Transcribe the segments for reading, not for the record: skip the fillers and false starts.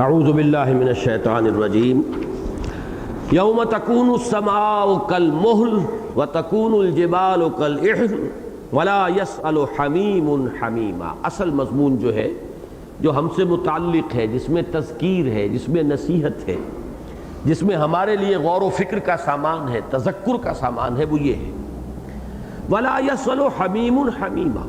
اعوذ باللہ من الشیطان الرجیم یوم تکون السماء کالمہل وتکون الجبال کالعہن ولا یسأل حمیم حمیما۔ اصل مضمون جو ہے جو ہم سے متعلق ہے، جس میں تذکیر ہے، جس میں نصیحت ہے، جس میں ہمارے لیے غور و فکر کا سامان ہے، تذکر کا سامان ہے، وہ یہ ہے ولا یسأل حمیم حمیما،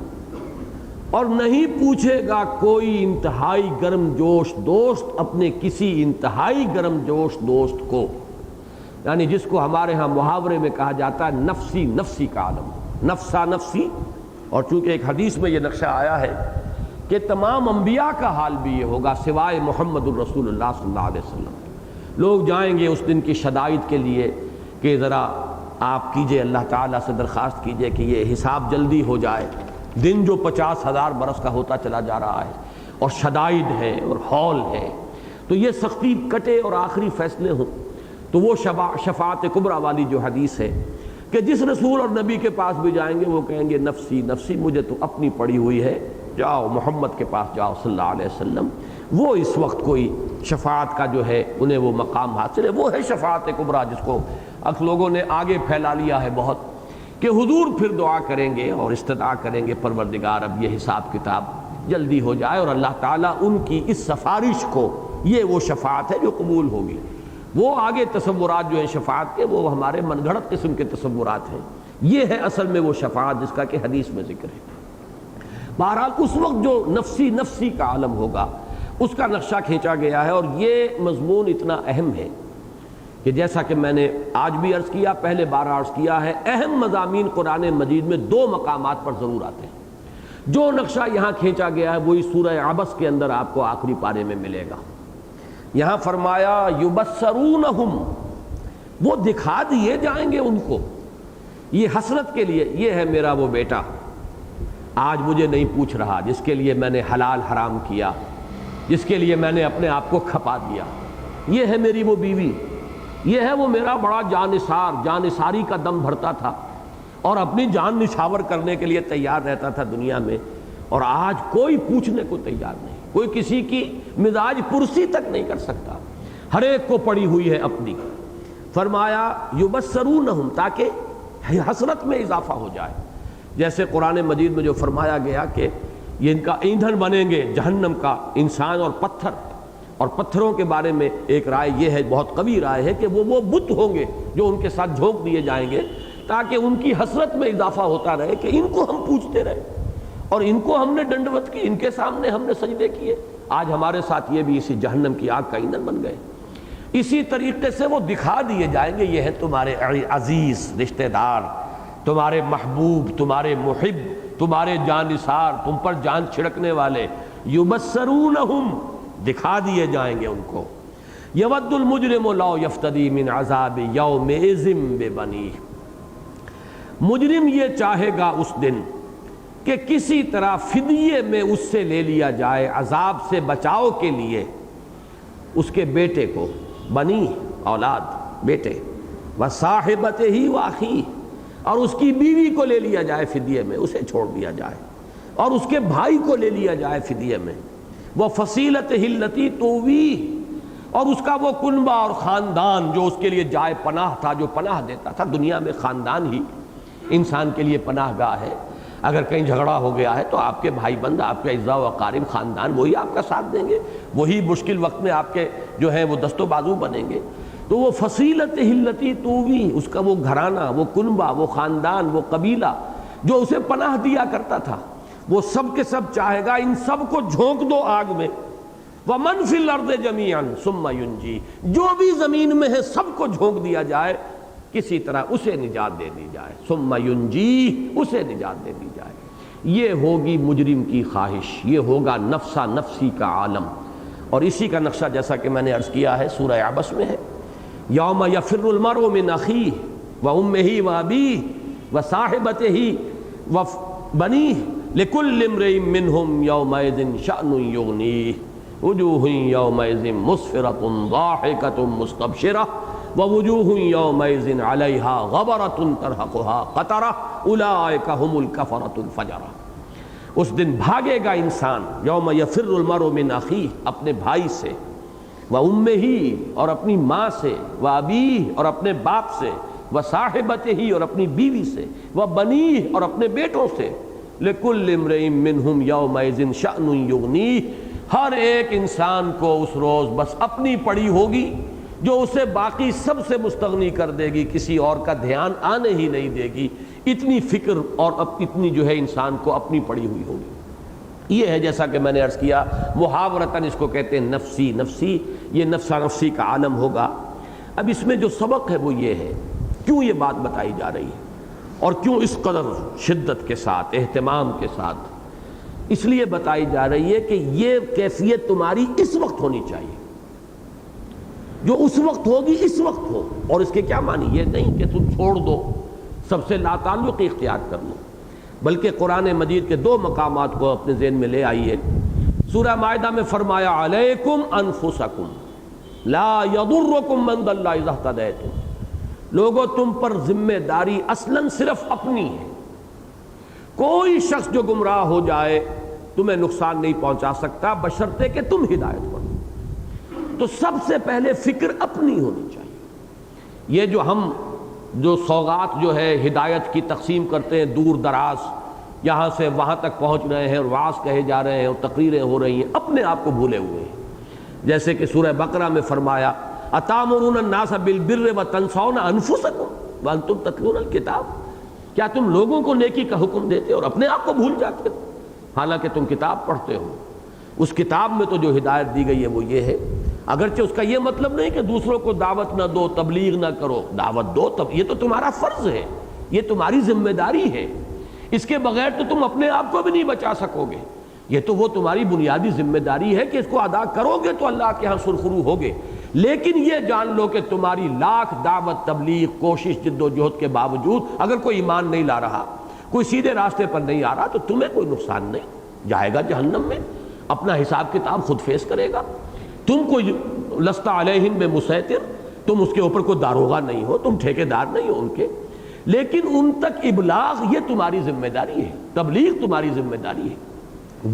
اور نہیں پوچھے گا کوئی انتہائی گرم جوش دوست اپنے کسی انتہائی گرم جوش دوست کو، یعنی جس کو ہمارے ہاں محاورے میں کہا جاتا ہے نفسی نفسی کا عالم، نفسا نفسی۔ اور چونکہ ایک حدیث میں یہ نقشہ آیا ہے کہ تمام انبیاء کا حال بھی یہ ہوگا سوائے محمد الرسول اللہ صلی اللہ علیہ وسلم۔ لوگ جائیں گے اس دن کی شدائد کے لیے کہ ذرا آپ کیجئے، اللہ تعالیٰ سے درخواست کیجئے کہ یہ حساب جلدی ہو جائے، دن جو 50,000 برس کا ہوتا چلا جا رہا ہے، اور شدائد ہے اور ہول ہے، تو یہ سختی کٹے اور آخری فیصلے ہوں۔ تو وہ شفاعت کبریٰ والی جو حدیث ہے کہ جس رسول اور نبی کے پاس بھی جائیں گے وہ کہیں گے نفسی نفسی، مجھے تو اپنی پڑی ہوئی ہے، جاؤ محمد کے پاس جاؤ صلی اللہ علیہ وسلم۔ وہ اس وقت کوئی شفاعت کا جو ہے انہیں وہ مقام حاصل ہے، وہ ہے شفاعت کبریٰ، جس کو لوگوں نے آگے پھیلا لیا ہے بہت، کہ حضور پھر دعا کریں گے اور استدعا کریں گے پروردگار اب یہ حساب کتاب جلدی ہو جائے، اور اللہ تعالیٰ ان کی اس سفارش کو، یہ وہ شفاعت ہے جو قبول ہوگی۔ وہ آگے تصورات جو ہیں شفاعت کے وہ ہمارے من گھڑت قسم کے تصورات ہیں، یہ ہے اصل میں وہ شفاعت جس کا کہ حدیث میں ذکر ہے۔ بہرحال اس وقت جو نفسی نفسی کا عالم ہوگا اس کا نقشہ کھینچا گیا ہے، اور یہ مضمون اتنا اہم ہے کہ جیسا کہ میں نے آج بھی عرض کیا، پہلے بار عرض کیا ہے، اہم مضامین قرآن مجید میں دو مقامات پر ضرور آتے ہیں۔ جو نقشہ یہاں کھینچا گیا ہے وہی سورہ عبس کے اندر آپ کو آخری پارے میں ملے گا۔ یہاں فرمایا یبصرونہم، وہ دکھا دیے جائیں گے ان کو، یہ حسرت کے لیے، یہ ہے میرا وہ بیٹا آج مجھے نہیں پوچھ رہا، جس کے لیے میں نے حلال حرام کیا، جس کے لیے میں نے اپنے آپ کو کھپا دیا، یہ ہے میری وہ بیوی، یہ ہے وہ میرا بڑا جانثار، جانثاری کا دم بھرتا تھا اور اپنی جان نچھاور کرنے کے لیے تیار رہتا تھا دنیا میں، اور آج کوئی پوچھنے کو تیار نہیں، کوئی کسی کی مزاج پرسی تک نہیں کر سکتا، ہر ایک کو پڑی ہوئی ہے اپنی۔ فرمایا یبصرونہم، تاکہ حسرت میں اضافہ ہو جائے، جیسے قرآن مجید میں جو فرمایا گیا کہ یہ ان کا ایندھن بنیں گے جہنم کا انسان اور پتھر، اور پتھروں کے بارے میں ایک رائے یہ ہے، بہت قوی رائے ہے، کہ وہ بت ہوں گے جو ان کے ساتھ جھونک دیے جائیں گے، تاکہ ان کی حسرت میں اضافہ ہوتا رہے کہ ان کو ہم پوچھتے رہے، اور ان کو ہم نے ڈنڈوت کی، ان کے سامنے ہم نے سجدے کیے، آج ہمارے ساتھ یہ بھی اسی جہنم کی آگ کا ایندھن بن گئے۔ اسی طریقے سے وہ دکھا دیے جائیں گے، یہ ہے تمہارے عزیز رشتہ دار، تمہارے محبوب، تمہارے محب، تمہارے جانثار، تم پر جان چھڑکنے والے، یبصرونہم، دکھا دیے جائیں گے ان کو۔ یود المجرم لو یفتدی من عذاب یومئذ ببنیہ، مجرم یہ چاہے گا اس دن کہ کسی طرح فدیے میں اس سے لے لیا جائے، عذاب سے بچاؤ کے لیے، اس کے بیٹے کو، بنی اولاد، بیٹے، وصاحبتہ واخیہ، اور اس کی بیوی کو لے لیا جائے فدیے میں، اسے چھوڑ دیا جائے، اور اس کے بھائی کو لے لیا جائے فدیے میں، وفصیلتہ التی تؤویہ، اور اس کا وہ کنبہ اور خاندان جو اس کے لیے جائے پناہ تھا، جو پناہ دیتا تھا۔ دنیا میں خاندان ہی انسان کے لیے پناہ گاہ ہے، اگر کہیں جھگڑا ہو گیا ہے تو آپ کے بھائی بند، آپ کے اعزاء و اقارب، خاندان، وہی آپ کا ساتھ دیں گے، وہی مشکل وقت میں آپ کے جو ہیں وہ دست و بازو بنیں گے۔ تو وہ فصیلتہ التی تؤویہ، اس کا وہ گھرانہ، وہ کنبہ، وہ خاندان، وہ قبیلہ جو اسے پناہ دیا کرتا تھا، وہ سب کے سب چاہے گا ان سب کو جھونک دو آگ میں، وَمَنْ فِي الْأَرْضِ جَمِيعًا ثُمَّ يُنْجِيهِ، جو بھی زمین میں ہے سب کو جھونک دیا جائے، کسی طرح اسے نجات دے دی جائے، ثُمَّ يُنْجِيهِ، اسے نجات دے دی جائے۔ یہ ہوگی مجرم کی خواہش، یہ ہوگا نفسا نفسی کا عالم، اور اسی کا نقشہ جیسا کہ میں نے عرض کیا ہے سورہ عبس میں ہے، یوم یفر المرء من اخیہ وامہ وابیہ وصاحبتہ وبنیہ لکل امرئ منہم یومئذ شأن یغنیہ وجوہ یومئذ مسفرۃ ضاحکۃ مستبشرۃ ووجوہ یومئذ علیہا غبرۃ ترہقہا قطرۃ اولئک ھم الکفرۃ الفجرۃ۔ اس دن بھاگے گا انسان، یوم یفر المرء من اخیہ، اپنے بھائی سے، وَأُمِّهِ اور اپنی ماں سے، وَأَبِيهِ اور اپنے باپ سے، وَصَاحِبَتِهِ اور اپنی بیوی سے، وَبَنِيهِ اور اپنے بیٹوں سے، لِكُلِّ امْرِئٍ مِّنْهُمْ يَوْمَئِذٍ شَأْنٌ يُغْنِيهِ ہر ایک انسان کو اس روز بس اپنی پڑی ہوگی جو اسے باقی سب سے مستغنی کر دے گی، کسی اور کا دھیان آنے ہی نہیں دے گی، اتنی فکر اور اتنی جو ہے انسان کو اپنی پڑی ہوئی ہوگی۔ یہ ہے جیسا کہ میں نے عرض کیا محاورتاً اس کو کہتے ہیں نفسی نفسی، یہ نفسا نفسی کا عالم ہوگا۔ اب اس میں جو سبق ہے وہ یہ ہے، کیوں یہ بات بتائی جا رہی ہے اور کیوں اس قدر شدت کے ساتھ اہتمام کے ساتھ اس لیے بتائی جا رہی ہے کہ یہ کیفیت تمہاری اس وقت ہونی چاہیے، جو اس وقت ہوگی اس وقت ہو۔ اور اس کے کیا معنی؟ یہ نہیں کہ تم چھوڑ دو، سب سے لا تعلق اختیار کر لو، بلکہ قرآن مجید کے دو مقامات کو اپنے ذہن میں لے آئیے۔ سورہ مائدہ میں فرمایا علیکم انفسکم لا یضرکم من ضل اذا اہتدیتم، لوگوں تم پر ذمہ داری اصلاً صرف اپنی ہے، کوئی شخص جو گمراہ ہو جائے تمہیں نقصان نہیں پہنچا سکتا بشرطے کہ تم ہدایت کرو۔ تو سب سے پہلے فکر اپنی ہونی چاہیے۔ یہ جو ہم جو سوغات جو ہے ہدایت کی تقسیم کرتے ہیں دور دراز، یہاں سے وہاں تک پہنچ رہے ہیں اور وعظ کہے جا رہے ہیں اور تقریریں ہو رہی ہیں، اپنے آپ کو بھولے ہوئے ہیں۔ جیسے کہ سورہ بقرہ میں فرمایا اتامرون الناس بالبر وتنسون انفسکم وانتم تتلون الکتاب، کیا تم لوگوں کو نیکی کا حکم دیتے اور اپنے آپ کو بھول جاتے ہو حالانکہ تم کتاب پڑھتے ہو۔ اس کتاب میں تو جو ہدایت دی گئی ہے وہ یہ ہے، اگرچہ اس کا یہ مطلب نہیں کہ دوسروں کو دعوت نہ دو، تبلیغ نہ کرو، دعوت دو، یہ تو تمہارا فرض ہے، یہ تمہاری ذمہ داری ہے، اس کے بغیر تو تم اپنے آپ کو بھی نہیں بچا سکو گے، یہ تو وہ تمہاری بنیادی ذمہ داری ہے کہ اس کو ادا کرو گے تو اللہ کے ہاں سرخرو ہوگے۔ لیکن یہ جان لو کہ تمہاری لاکھ دعوت تبلیغ کوشش جد و جہد کے باوجود اگر کوئی ایمان نہیں لا رہا، کوئی سیدھے راستے پر نہیں آ رہا تو تمہیں کوئی نقصان نہیں، جائے گا جہنم میں، اپنا حساب کتاب خود فیس کرے گا۔ تم کوئی لست علیہم بمسیطر، تم اس کے اوپر کوئی داروغہ نہیں ہو، تم ٹھیکیدار نہیں ہو ان کے، لیکن ان تک ابلاغ یہ تمہاری ذمہ داری ہے، تبلیغ تمہاری ذمہ داری ہے،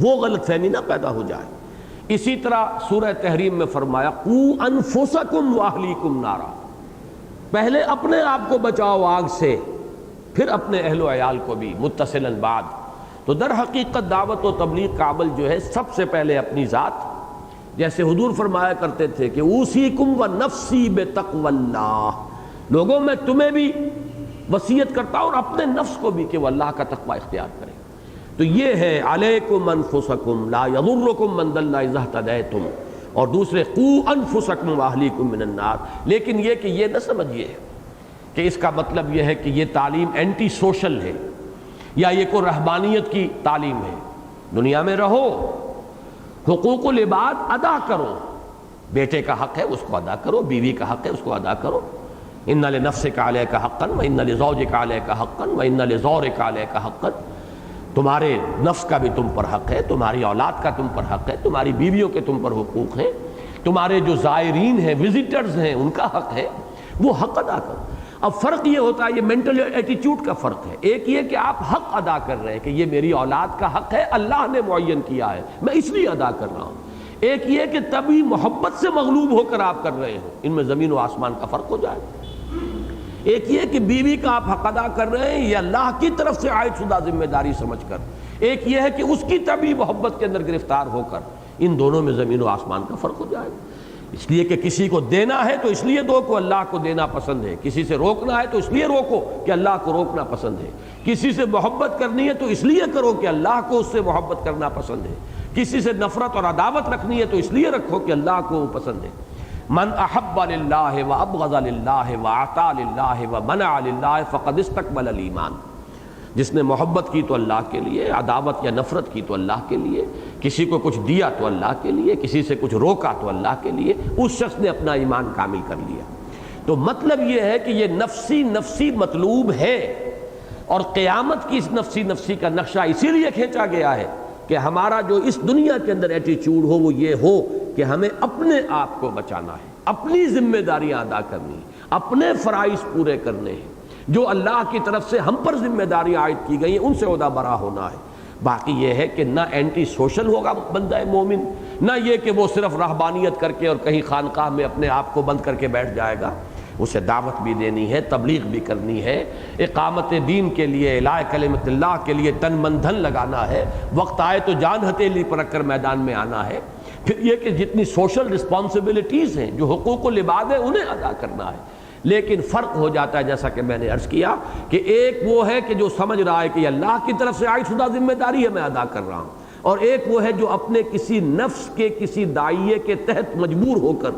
وہ غلط فہمی نہ پیدا ہو جائے۔ اسی طرح سورہ تحریم میں فرمایا قوا انفسکم واہلیکم نارا، پہلے اپنے آپ کو بچاؤ آگ سے، پھر اپنے اہل و عیال کو بھی متصلاً بعد۔ تو در حقیقت دعوت و تبلیغ کا عمل جو ہے سب سے پہلے اپنی ذات، جیسے حضور فرمایا کرتے تھے کہ اوصیکم ونفسی بتقوی اللہ، لوگوں میں تمہیں بھی وصیت کرتا ہوں اور اپنے نفس کو بھی کہ وہ اللہ کا تقوی اختیار کرے۔ تو یہ ہے علیکم انفسکم لا یضرکم من ضل اذا اہتدیتم، اور دوسرے قوا انفسکم واہلیکم من النار۔ لیکن یہ کہ یہ نہ سمجھیے کہ اس کا مطلب یہ ہے کہ یہ تعلیم اینٹی سوشل ہے یا یہ کوئی رہبانیت کی تعلیم ہے۔ دنیا میں رہو، حقوق العباد ادا کرو، بیٹے کا حق ہے اس کو ادا کرو، بیوی کا حق ہے اس کو ادا کرو، ان لنفسک علیک حقا وان لزوجک علیک حقا وان لزورک علیک حقا، تمہارے نفس کا بھی تم پر حق ہے، تمہاری اولاد کا تم پر حق ہے، تمہاری بیویوں کے تم پر حقوق ہیں، تمہارے جو زائرین ہیں وزٹرز ہیں ان کا حق ہے، وہ حق ادا کرو۔ اب فرق یہ ہوتا ہے، یہ مینٹل ایٹیٹیوڈ کا فرق ہے۔ ایک یہ کہ آپ حق ادا کر رہے ہیں کہ یہ میری اولاد کا حق ہے، اللہ نے معین کیا ہے، میں اس لیے ادا کر رہا ہوں۔ ایک یہ کہ تبھی محبت سے مغلوب ہو کر آپ کر رہے ہو، ان میں زمین و آسمان کا فرق ہو جائے۔ ایک یہ کہ بیوی کا آپ حق ادا کر رہے ہیں یہ اللہ کی طرف سے عائد شدہ ذمہ داری سمجھ کر، ایک یہ ہے کہ اس کی طبعی محبت کے اندر گرفتار ہو کر، ان دونوں میں زمین و آسمان کا فرق ہو جائے۔ اس لیے کہ کسی کو دینا ہے تو اس لیے دو کو اللہ کو دینا پسند ہے، کسی سے روکنا ہے تو اس لیے روکو کہ اللہ کو روکنا پسند ہے، کسی سے محبت کرنی ہے تو اس لیے کرو کہ اللہ کو اس سے محبت کرنا پسند ہے، کسی سے نفرت اور عداوت رکھنی ہے تو اس لیے رکھو کہ اللہ کو وہ پسند ہے۔ من احب للہ وابغض للہ واعطى للہ ومنع للہ فقد استکمل الایمان، جس نے محبت کی تو اللہ کے لیے، عداوت یا نفرت کی تو اللہ کے لیے، کسی کو کچھ دیا تو اللہ کے لیے، کسی سے کچھ روکا تو اللہ کے لیے، اس شخص نے اپنا ایمان کامل کر لیا۔ تو مطلب یہ ہے کہ یہ نفسی نفسی مطلوب ہے، اور قیامت کی اس نفسی نفسی کا نقشہ اسی لیے کھینچا گیا ہے کہ ہمارا جو اس دنیا کے اندر ایٹیچیوڈ ہو وہ یہ ہو کہ ہمیں اپنے آپ کو بچانا ہے، اپنی ذمہ داریاں ادا کرنی ہیں، اپنے فرائض پورے کرنے ہیں، جو اللہ کی طرف سے ہم پر ذمہ داریاں عائد کی گئی ہیں ان سے عہدہ برا ہونا ہے۔ باقی یہ ہے کہ نہ اینٹی سوشل ہوگا بندہ مومن، نہ یہ کہ وہ صرف رہبانیت کر کے اور کہیں خانقاہ میں اپنے آپ کو بند کر کے بیٹھ جائے گا، اسے دعوت بھی دینی ہے، تبلیغ بھی کرنی ہے، اقامت دین کے لیے، اعلاء کلمت اللہ کے لیے تن من دھن لگانا ہے، وقت آئے تو جان ہتھیلی پر رکھ کر میدان میں آنا ہے۔ پھر یہ کہ جتنی سوشل رسپانسبلٹیز ہیں، جو حقوق العباد ہیں، انہیں ادا کرنا ہے۔ لیکن فرق ہو جاتا ہے، جیسا کہ میں نے عرض کیا، کہ ایک وہ ہے کہ جو سمجھ رہا ہے کہ یہ اللہ کی طرف سے عائد شدہ ذمہ داری ہے، میں ادا کر رہا ہوں، اور ایک وہ ہے جو اپنے کسی نفس کے کسی داعیے کے تحت مجبور ہو کر،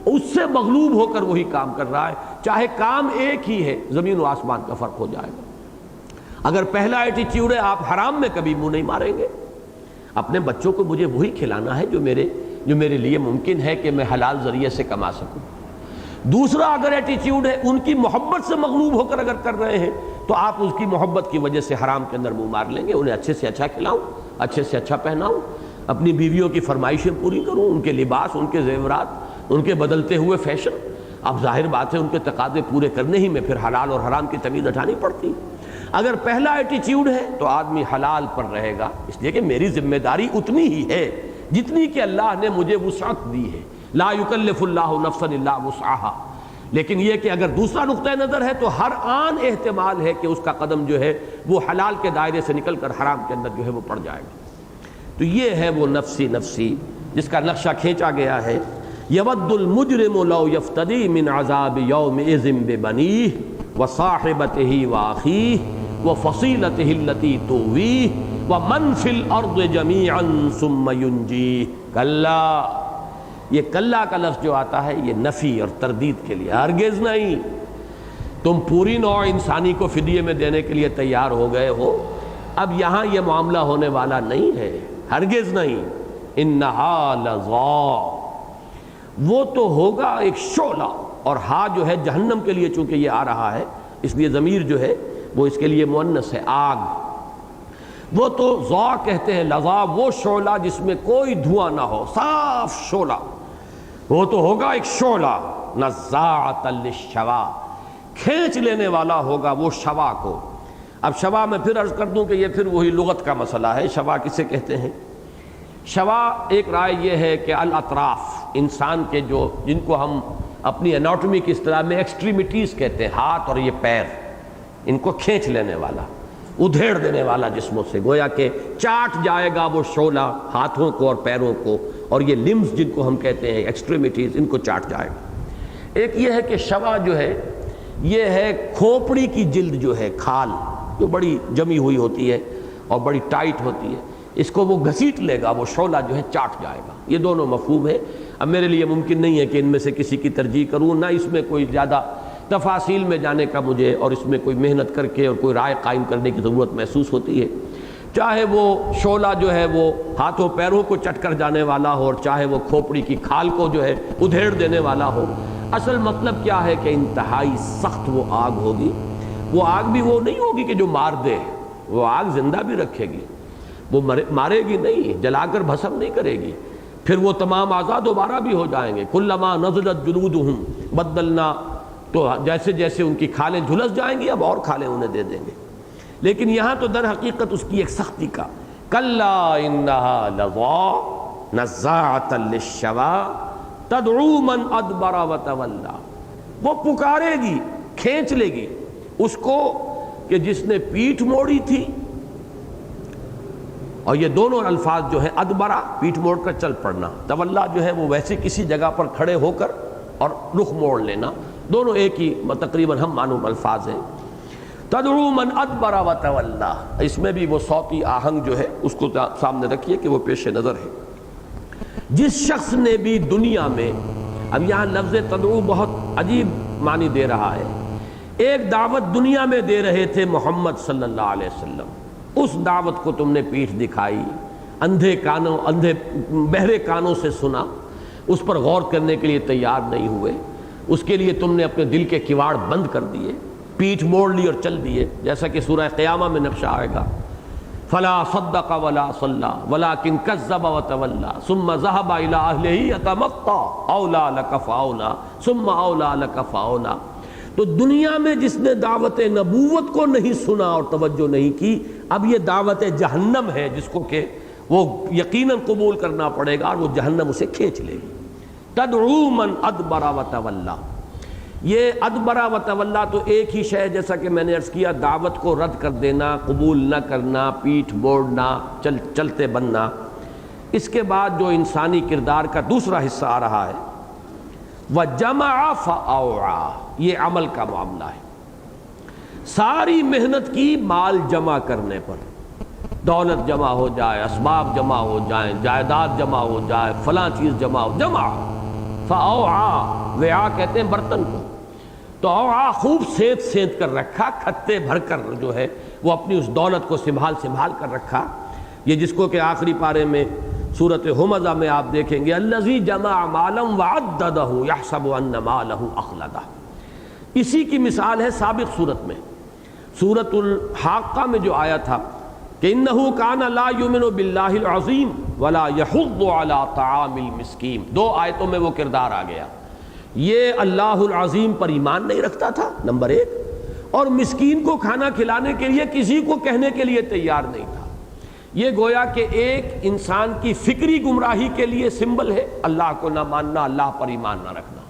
اس سے مغلوب ہو کر وہی کام کر رہا ہے، چاہے کام ایک ہی ہے، زمین و آسمان کا فرق ہو جائے گا۔ اگر پہلا ایٹیچیوڈ ہے آپ حرام میں کبھی منہ نہیں ماریں گے، اپنے بچوں کو مجھے وہی کھلانا ہے جو میرے لیے ممکن ہے کہ میں حلال ذریعے سے کما سکوں۔ دوسرا اگر ایٹیچیوڈ ہے ان کی محبت سے مغلوب ہو کر اگر کر رہے ہیں تو آپ اس کی محبت کی وجہ سے حرام کے اندر منہ مار لیں گے۔ انہیں اچھے سے اچھا کھلاؤں، اچھے سے اچھا پہناؤں، اپنی بیویوں کی فرمائشیں پوری کروں، ان کے لباس، ان کے زیورات، ان کے بدلتے ہوئے فیشن، اب ظاہر بات ہے ان کے تقاضے پورے کرنے ہی میں پھر حلال اور حرام کی تمیز اٹھانی پڑتی۔ اگر پہلا ایٹیچیوڈ ہے تو آدمی حلال پر رہے گا، اس لیے کہ میری ذمہ داری اتنی ہی ہے جتنی کہ اللہ نے مجھے وسعت دی ہے، لا یکلف اللہ نفسا الا وسعها۔ لیکن یہ کہ اگر دوسرا نقطہ نظر ہے تو ہر آن احتمال ہے کہ اس کا قدم جو ہے وہ حلال کے دائرے سے نکل کر حرام کے اندر جو ہے وہ پڑ جائے گا۔ تو یہ ہے وہ نفسی نفسی جس کا نقشہ کھینچا گیا ہے۔ یود المجرم لو یفتدی من عذاب یومئذ ببنیہ وصاحبتہ واخیہ وفصیلتہ التی تؤویہ ومن فی الارض جمیعا ثم ینجیہ۔ کلا، یہ کلا کا لفظ جو آتا ہے یہ نفی اور تردید کے لیے، ہرگز نہیں، تم پوری نوع انسانی کو فدیے میں دینے کے لیے تیار ہو گئے ہو، اب یہاں یہ معاملہ ہونے والا نہیں ہے، ہرگز نہیں۔ انہا لظا، وہ تو ہوگا ایک شعلہ، اور ہا جو ہے جہنم کے لیے چونکہ یہ آ رہا ہے اس لیے ضمیر جو ہے وہ اس کے لیے مؤنث ہے، آگ۔ وہ تو ضا کہتے ہیں، لظا وہ شعلہ جس میں کوئی دھواں نہ ہو، صاف شعلہ، وہ تو ہوگا ایک شعلہ، نزاعۃ للشوا، کھینچ لینے والا ہوگا وہ شوا کو۔ اب شوا میں پھر عرض کر دوں کہ یہ پھر وہی لغت کا مسئلہ ہے، شوا کسے کہتے ہیں؟ شوا ایک رائے یہ ہے کہ الاطراف، انسان کے جن کو ہم اپنی اناٹومی کی اصطلاح میں ایکسٹریمٹیز کہتے ہیں، ہاتھ اور یہ پیر، ان کو کھینچ لینے والا، ادھیڑ دینے والا جسموں سے، گویا کہ چاٹ جائے گا وہ شعلہ ہاتھوں کو اور پیروں کو، اور یہ لمز جن کو ہم کہتے ہیں ایکسٹریمٹیز، ان کو چاٹ جائے گا۔ ایک یہ ہے کہ شوا جو ہے یہ ہے کھوپڑی کی جلد جو ہے، کھال جو بڑی جمی ہوئی ہوتی ہے اور بڑی ٹائٹ ہوتی ہے، اس کو وہ گھسیٹ لے گا، وہ شعلہ جو ہے چاٹ جائے گا۔ یہ دونوں مفہوم ہے۔ اب میرے لیے ممکن نہیں ہے کہ ان میں سے کسی کی ترجیح کروں، نہ اس میں کوئی زیادہ تفاصیل میں جانے کا مجھے اور اس میں کوئی محنت کر کے اور کوئی رائے قائم کرنے کی ضرورت محسوس ہوتی ہے۔ چاہے وہ شعلہ جو ہے وہ ہاتھوں پیروں کو چٹ کر جانے والا ہو، اور چاہے وہ کھوپڑی کی کھال کو جو ہے ادھیڑ دینے والا ہو، اصل مطلب کیا ہے کہ انتہائی سخت وہ آگ ہوگی۔ وہ آگ بھی وہ نہیں ہوگی کہ جو مار دے، وہ آگ زندہ بھی رکھے گی، وہ مارے گی نہیں، جلا کر بھسم نہیں کرے گی۔ پھر وہ تمام اعضاء دوبارہ بھی ہو جائیں گے، کلما نضجت جلودہم بدلنا، تو جیسے جیسے ان کی کھالیں جھلس جائیں گی اب اور کھالیں انہیں دے دیں گے۔ لیکن یہاں تو در حقیقت اس کی ایک سختی کا، کلا انہا لظا نزاعۃ للشوا تدعو من ادبر وتولی، وہ پکارے گی، کھینچ لے گی اس کو کہ جس نے پیٹھ موڑی تھی۔ اور یہ دونوں الفاظ جو ہے، ادبرا پیٹھ موڑ کر چل پڑنا، تولا جو ہے وہ ویسے کسی جگہ پر کھڑے ہو کر اور رخ موڑ لینا، دونوں ایک ہی تقریباً ہم معلوم الفاظ ہیں۔ تدعو من ادبر وتولی، اس میں بھی وہ صوتی آہنگ جو ہے اس کو سامنے رکھیے کہ وہ پیش نظر ہے۔ جس شخص نے بھی دنیا میں، اب یہاں لفظ تدعو بہت عجیب معنی دے رہا ہے، ایک دعوت دنیا میں دے رہے تھے محمد صلی اللہ علیہ وسلم، اس دعوت کو تم نے پیٹھ دکھائی، اندھے بہرے کانوں سے سنا، اس پر غور کرنے کے لیے تیار نہیں ہوئے، اس کے لیے تم نے اپنے دل کے کواڑ بند کر دیے، پیٹھ موڑ لی اور چل دیے، جیسا کہ سورہ قیامہ میں نقشہ آئے گا۔ فلا صدق ولا صلى ولكن كذب وتولى ثم ذهب الى اهله يتمطى اولى لك فاولى ثم اولى لك فاولى۔ تو دنیا میں جس نے دعوت نبوت کو نہیں سنا اور توجہ نہیں کی، اب یہ دعوت جہنم ہے جس کو کہ وہ یقیناً قبول کرنا پڑے گا اور وہ جہنم اسے کھینچ لے گی۔ تدعو من ادبر وتولی، یہ ادبر وتولی تو ایک ہی شے، جیسا کہ میں نے عرض کیا، دعوت کو رد کر دینا، قبول نہ کرنا، پیٹھ موڑنا، چلتے بننا۔ اس کے بعد جو انسانی کردار کا دوسرا حصہ آ رہا ہے، وَجَمَعَ فَأَوْعَى، یہ عمل کا معاملہ ہے۔ ساری محنت کی مال جمع کرنے پر، دولت جمع ہو جائے، اسباب جمع ہو جائیں، جائیداد جمع ہو جائے، فلاں چیز جمع ہو، جمع فَأَوْعَى، وعاء کہتے ہیں برتن کو، تو اوعا خوب سینت کر رکھا، کھتے بھر کر جو ہے وہ اپنی اس دولت کو سنبھال کر رکھا۔ یہ جس کو کہ آخری پارے میں سورۃ ہمزہ میں آپ دیکھیں گے، الذی جمع مالا وعددہ یحسب ان مالہ اخلدہ، اسی کی مثال ہے سابق صورت میں، سورۃ الحاقہ میں جو آیا تھا کہ انہ کان لا یؤمن باللہ العظیم ولا یحض علی طعام المسکین، دو آیتوں میں وہ کردار آ گیا۔ یہ اللہ العظیم پر ایمان نہیں رکھتا تھا، نمبر ایک، اور مسکین کو کھانا کھلانے کے لیے کسی کو کہنے کے لیے تیار نہیں تھا۔ یہ گویا کہ ایک انسان کی فکری گمراہی کے لیے سمبل ہے، اللہ کو نہ ماننا، اللہ پر ایمان نہ رکھنا،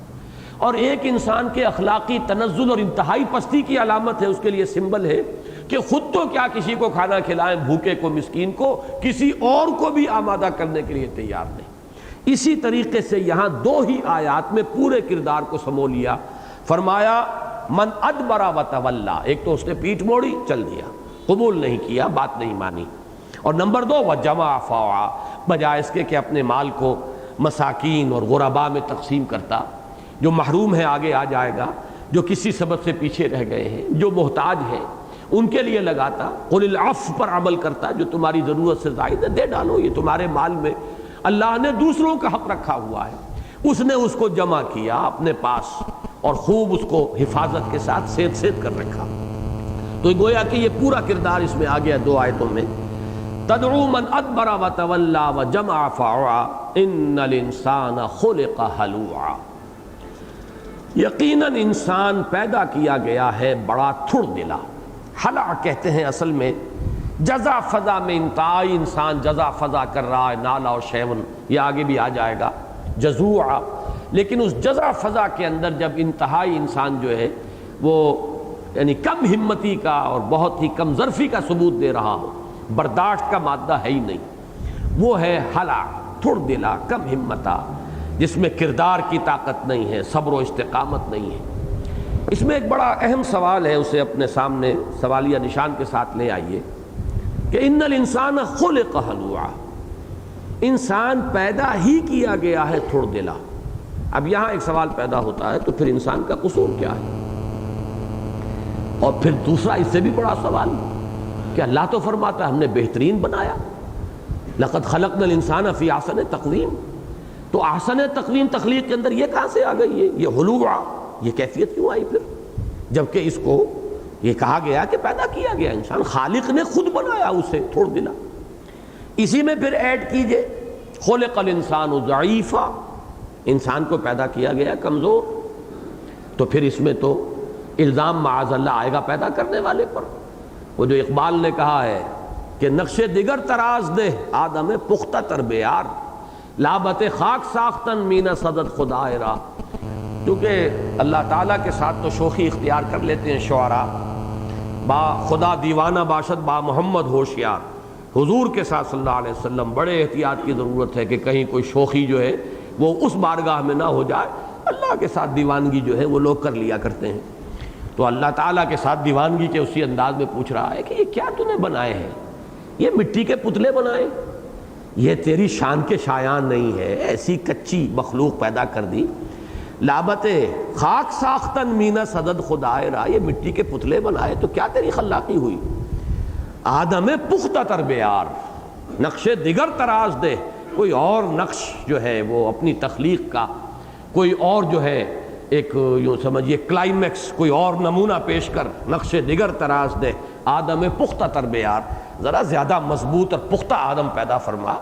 اور ایک انسان کے اخلاقی تنزل اور انتہائی پستی کی علامت ہے، اس کے لیے سمبل ہے کہ خود تو کیا کسی کو کھانا کھلائیں، بھوکے کو، مسکین کو، کسی اور کو بھی آمادہ کرنے کے لیے تیار نہیں۔ اسی طریقے سے یہاں دو ہی آیات میں پورے کردار کو سمو لیا، فرمایا من ادبر وتولی، ایک تو اس نے پیٹھ موڑی، چل دیا، قبول نہیں کیا، بات نہیں مانی، اور نمبر دو وجمع فاوعى، بجائے اس کے کہ اپنے مال کو مساکین اور غرباء میں تقسیم کرتا، جو محروم ہے آگے آ جائے گا، جو کسی سبب سے پیچھے رہ گئے ہیں، جو محتاج ہیں، ان کے لیے لگاتا، قل العفو پر عمل کرتا، جو تمہاری ضرورت سے زائد ہے دے ڈالو، یہ تمہارے مال میں اللہ نے دوسروں کا حق رکھا ہوا ہے، اس نے اس کو جمع کیا اپنے پاس اور خوب اس کو حفاظت کے ساتھ سیت کر رکھا۔ تو گویا کہ یہ پورا کردار اس میں آ گیا دو آیتوں میں، تدعو من ادبر وتولی وجمع فاوعى ان الانسان خلق ہلوعا، یقیناً انسان پیدا کیا گیا ہے بڑا تھڑ دلا۔ ہلع کہتے ہیں اصل میں جزا فضا میں انتہائی انسان جزا فضا کر رہا ہے، نالا اور شیون، یہ آگے بھی آ جائے گا، جزوعا، لیکن اس جزا فضا کے اندر جب انتہائی انسان جو ہے وہ یعنی کم ہمتی کا اور بہت ہی کم ظرفی کا ثبوت دے رہا ہو، برداشت کا مادہ ہے ہی نہیں، وہ ہے ہلع، تھڑ دلا، کم ہمتا، جس میں کردار کی طاقت نہیں ہے، صبر و استقامت نہیں ہے۔ اس میں ایک بڑا اہم سوال ہے، اسے اپنے سامنے سوالیہ نشان کے ساتھ لے آئیے کہ ان الانسان خلق ہلوعا، انسان پیدا ہی کیا گیا ہے تھڑ دلا۔ اب یہاں ایک سوال پیدا ہوتا ہے، تو پھر انسان کا قصور کیا ہے؟ اور پھر دوسرا اس سے بھی بڑا سوال کہ اللہ تو فرماتا ہے ہم نے بہترین بنایا، لقد خلقنا الانسان فی احسن تقویم، تو احسن تقویم تخلیق کے اندر یہ کہاں سے آ گئی ہے؟ یہ ہلوعا، یہ کیفیت کیوں آئی پھر، جبکہ اس کو یہ کہا گیا کہ پیدا کیا گیا انسان، خالق نے خود بنایا اسے تھوڑ دلا۔ اسی میں پھر ایڈ کیجئے خلق الانسان ضعیفا، انسان کو پیدا کیا گیا کمزور، تو پھر اس میں تو الزام معاذ اللہ آئے گا پیدا کرنے والے پر۔ وہ جو اقبال نے کہا ہے کہ نقش دیگر تراز دے آدم پختہ تر بیار، لابت خاک ساختن مینہ صدد خدائے را، کیونکہ اللہ تعالیٰ کے ساتھ تو شوخی اختیار کر لیتے ہیں شعراء، با خدا دیوانہ باشد با محمد ہوشیار، حضور کے ساتھ صلی اللہ علیہ وسلم بڑے احتیاط کی ضرورت ہے کہ کہیں کوئی شوخی جو ہے وہ اس بارگاہ میں نہ ہو جائے۔ اللہ کے ساتھ دیوانگی جو ہے وہ لوگ کر لیا کرتے ہیں، تو اللہ تعالیٰ کے ساتھ دیوانگی کے اسی انداز میں پوچھ رہا ہے کہ یہ کیا تو نے بنائے ہیں؟ یہ مٹی کے پتلے بنائے، یہ تیری شان کے شایان نہیں ہے، ایسی کچی مخلوق پیدا کر دی، لابت خاک ساختن مینہ صدد خدائے را، یہ مٹی کے پتلے بنائے تو کیا تیری خلاقی ہوئی؟ آدم پختہ تر بیار، نقش دیگر تراز دے، کوئی اور نقش جو ہے وہ اپنی تخلیق کا، کوئی اور جو ہے ایک یوں سمجھیے کلائمیکس، کوئی اور نمونہ پیش کر، نقش دیگر تراز دے آدم پختہ تر بیار، ذرا زیادہ مضبوط اور پختہ آدم پیدا فرما،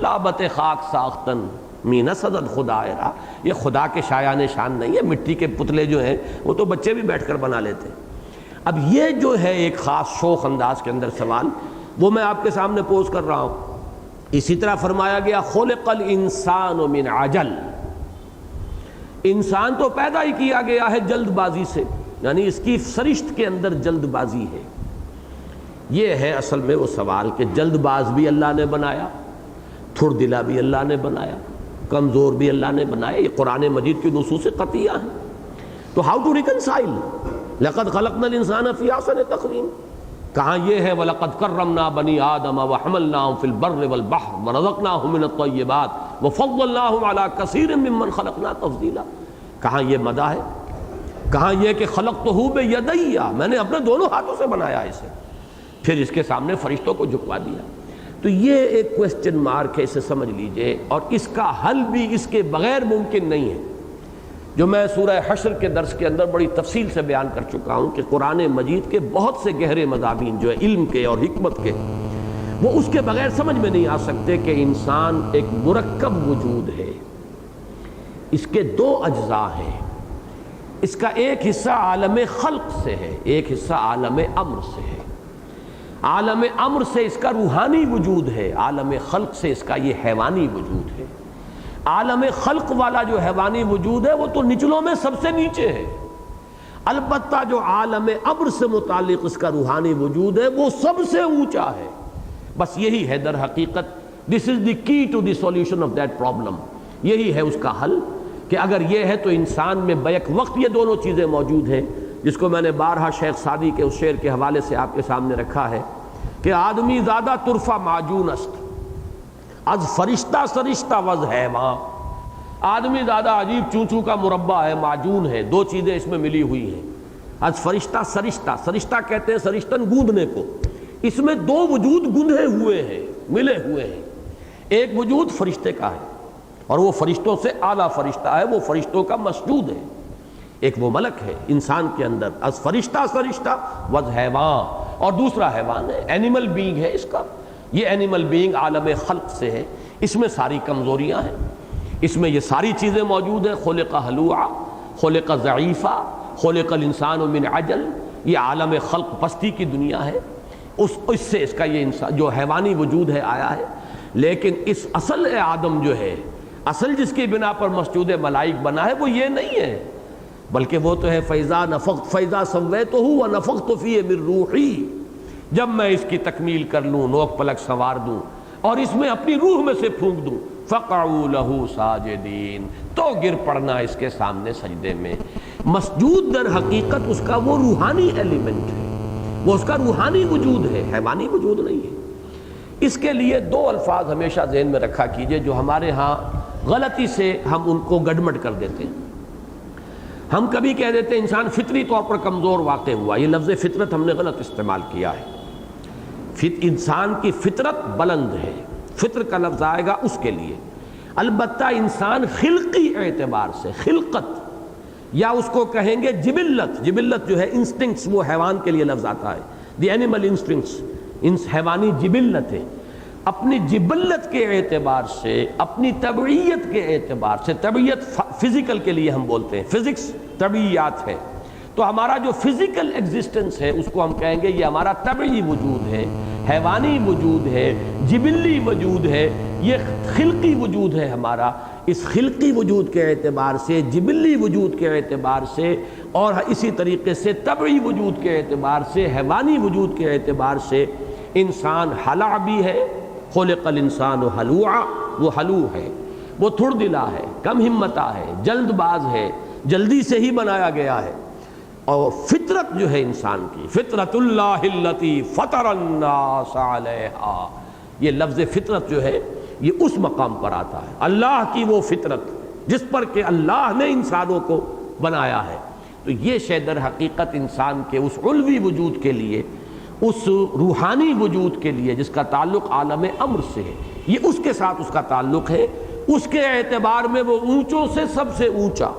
لابت خاک ساختن مینہ صدد خدائے را، یہ خدا کے شایان شان نہیں ہے، مٹی کے پتلے جو ہیں وہ تو بچے بھی بیٹھ کر بنا لیتے۔ اب یہ جو ہے ایک خاص شوخ انداز کے اندر سوال، وہ میں آپ کے سامنے پوز کر رہا ہوں، اسی طرح فرمایا گیا خلق الانسان من عجل، انسان تو پیدا ہی کیا گیا ہے جلد بازی سے، یعنی اس کی سرشت کے اندر جلد بازی ہے۔ یہ ہے اصل میں وہ سوال کہ جلد باز بھی اللہ نے بنایا، تھڑ دلا بھی اللہ نے بنایا، کمزور بھی اللہ نے بنایا۔ یہ قرآن مجید کی نصوص قطعیہ ہیں۔ تو ہاؤ ٹو ریکنسائل لقد خلقنا الانسان فی احسن تقویم، کہاں یہ ہے وَلَقَدْ كَرَّمْنَا بَنِي آدَمَ وَحَمَلْنَاهُمْ فِي الْبَرِّ وَالْبَحْرِ وَرَزَقْنَاهُمْ مِنَ الطَّيِّبَاتِ وَفَضَّلْنَاهُمْ عَلَى كَثِيرٍ مِّمَّنْ خَلَقْنَا تَفْضِيلًا، کہاں یہ مدح ہے، کہاں یہ کہ خَلَقْتُهُ بِيَدَيَّ، میں نے اپنے دونوں ہاتھوں سے بنایا اسے، پھر اس کے سامنے فرشتوں کو جھکوا دیا۔ تو یہ ایک کوسچن مارک ہے، اسے سمجھ لیجئے، اور اس کا حل بھی اس کے بغیر ممکن نہیں ہے، جو میں سورہ حشر کے درس کے اندر بڑی تفصیل سے بیان کر چکا ہوں کہ قرآن مجید کے بہت سے گہرے مضامین جو ہے علم کے اور حکمت کے، وہ اس کے بغیر سمجھ میں نہیں آ سکتے کہ انسان ایک مرکب وجود ہے، اس کے دو اجزاء ہیں، اس کا ایک حصہ عالم خلق سے ہے، ایک حصہ عالم امر سے ہے۔ عالم امر سے اس کا روحانی وجود ہے، عالم خلق سے اس کا یہ حیوانی وجود ہے۔ عالم خلق والا جو حیوانی وجود ہے وہ تو نچلوں میں سب سے نیچے ہے، البتہ جو عالم امر سے متعلق اس کا روحانی وجود ہے وہ سب سے اونچا ہے۔ بس یہی ہے در حقیقت، دس is the key to the solution of that problem, یہی ہے اس کا حل، کہ اگر یہ ہے تو انسان میں بیک وقت یہ دونوں چیزیں موجود ہیں، جس کو میں نے بارہا شیخ سعدی کے اس شعر کے حوالے سے آپ کے سامنے رکھا ہے کہ آدمی زیادہ طرفہ معجون است از فرشتہ سرشتہ وز ہے وہاں، آدمی زیادہ عجیب چونچو کا مربع ہے، معجون ہے، دو چیزیں اس میں ملی ہوئی ہیں، از فرشتہ سرشتہ، سرشتہ کہتے ہیں سرشتن گوندنے کو، اس میں دو وجود گندھے ہوئے ہیں، ملے ہوئے ہیں، ایک وجود فرشتے کا ہے اور وہ فرشتوں سے اعلیٰ فرشتہ ہے، وہ فرشتوں کا مسجود ہے، ایک وہ ملک ہے انسان کے اندر از فرشتہ سرشتہ وز حیوان، اور دوسرا حیوان ہے، اینیمل بینگ ہے اس کا، یہ اینیمل بینگ عالم خلق سے ہے، اس میں ساری کمزوریاں ہیں، اس میں یہ ساری چیزیں موجود ہیں، خلق ہلوعا، خلق ضعیفا، خلق الانسان من عجل، یہ عالم خلق پستی کی دنیا ہے، اس سے اس کا یہ انسان جو حیوانی وجود ہے آیا ہے، لیکن اس اصل آدم جو ہے، اصل جس کی بنا پر مسجود ملائک بنا ہے وہ یہ نہیں ہے، بلکہ وہ تو ہے فَإِذَا نَفَخْتُ فَإِذَا سَوَّيْتُهُ وَنَفَخْتُ فِيهِ مِن رُوحِي، جب میں اس کی تکمیل کر لوں، نوک پلک سنوار دوں اور اس میں اپنی روح میں سے پھونک دوں، فَقَعُوا لَهُ سَاجِدِينَ، تو گر پڑنا اس کے سامنے سجدے میں۔ مسجود در حقیقت اس کا وہ روحانی ایلیمنٹ ہے، وہ اس کا روحانی وجود ہے، حیوانی وجود نہیں ہے۔ اس کے لیے دو الفاظ ہمیشہ ذہن میں رکھا کیجئے جو ہمارے ہاں غلطی سے ہم ان کو گڑمٹ کر دیتے ہیں۔ ہم کبھی کہہ دیتے ہیں انسان فطری طور پر کمزور واقع ہوا، یہ لفظ فطرت ہم نے غلط استعمال کیا ہے۔ انسان کی فطرت بلند ہے، فطر کا لفظ آئے گا اس کے لیے، البتہ انسان خلقی اعتبار سے، خلقت یا اس کو کہیں گے جبلت، جبلت جو ہے انسٹنکٹس، وہ حیوان کے لیے لفظ آتا ہے، دی اینیمل انسٹنکٹس، حیوانی جبلت ہے، اپنی جبلت کے اعتبار سے، اپنی طبعیت کے اعتبار سے، طبعیت فزیکل کے لیے ہم بولتے ہیں، فزکس طبعیات ہے، تو ہمارا جو فزیکل ایگزسٹنس ہے اس کو ہم کہیں گے یہ ہمارا طبعی وجود ہے، حیوانی وجود ہے، جبلی وجود ہے، یہ خلقی وجود ہے ہمارا۔ اس خلقی وجود کے اعتبار سے، جبلی وجود کے اعتبار سے، اور اسی طریقے سے طبعی وجود کے اعتبار سے، حیوانی وجود کے اعتبار سے انسان ہلع بھی ہے، خلق الانسان ہلوعا، وہ ہلو ہے، وہ تھڑ دلا ہے، کم ہمتا ہے، جلد باز ہے، جلدی سے ہی بنایا گیا ہے۔ اور فطرت جو ہے انسان کی، فطرت اللہ التی فطر الناس علیہا، یہ لفظ فطرت جو ہے یہ اس مقام پر آتا ہے، اللہ کی وہ فطرت جس پر کہ اللہ نے انسانوں کو بنایا ہے۔ تو یہ شے در حقیقت انسان کے اس علوی وجود کے لیے، اس روحانی وجود کے لیے جس کا تعلق عالم امر سے ہے، یہ اس کے ساتھ اس کا تعلق ہے، اس کے اعتبار میں وہ اونچوں سے سب سے اونچا،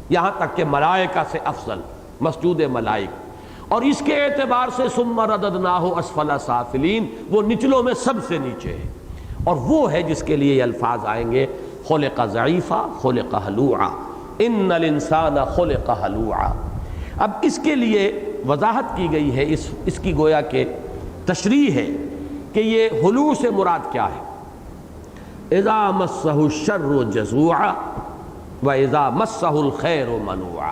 یہاں تک کہ ملائکہ سے افضل، مسجود ملائک، اور اس کے اعتبار سے ثم رددناہ اسفل سافلین، وہ نچلوں میں سب سے نیچے ہے، اور وہ ہے جس کے لیے یہ الفاظ آئیں گے خلق ضعیفا، خلق ہلوعا، ان الانسان خلق ہلوعا۔ اب اس کے لیے وضاحت کی گئی ہے، اس کی گویا کہ تشریح ہے کہ یہ ہلوع سے مراد کیا ہے۔ اذا مسہ الشر جزوعا واذا مسہ الخیر منوعا،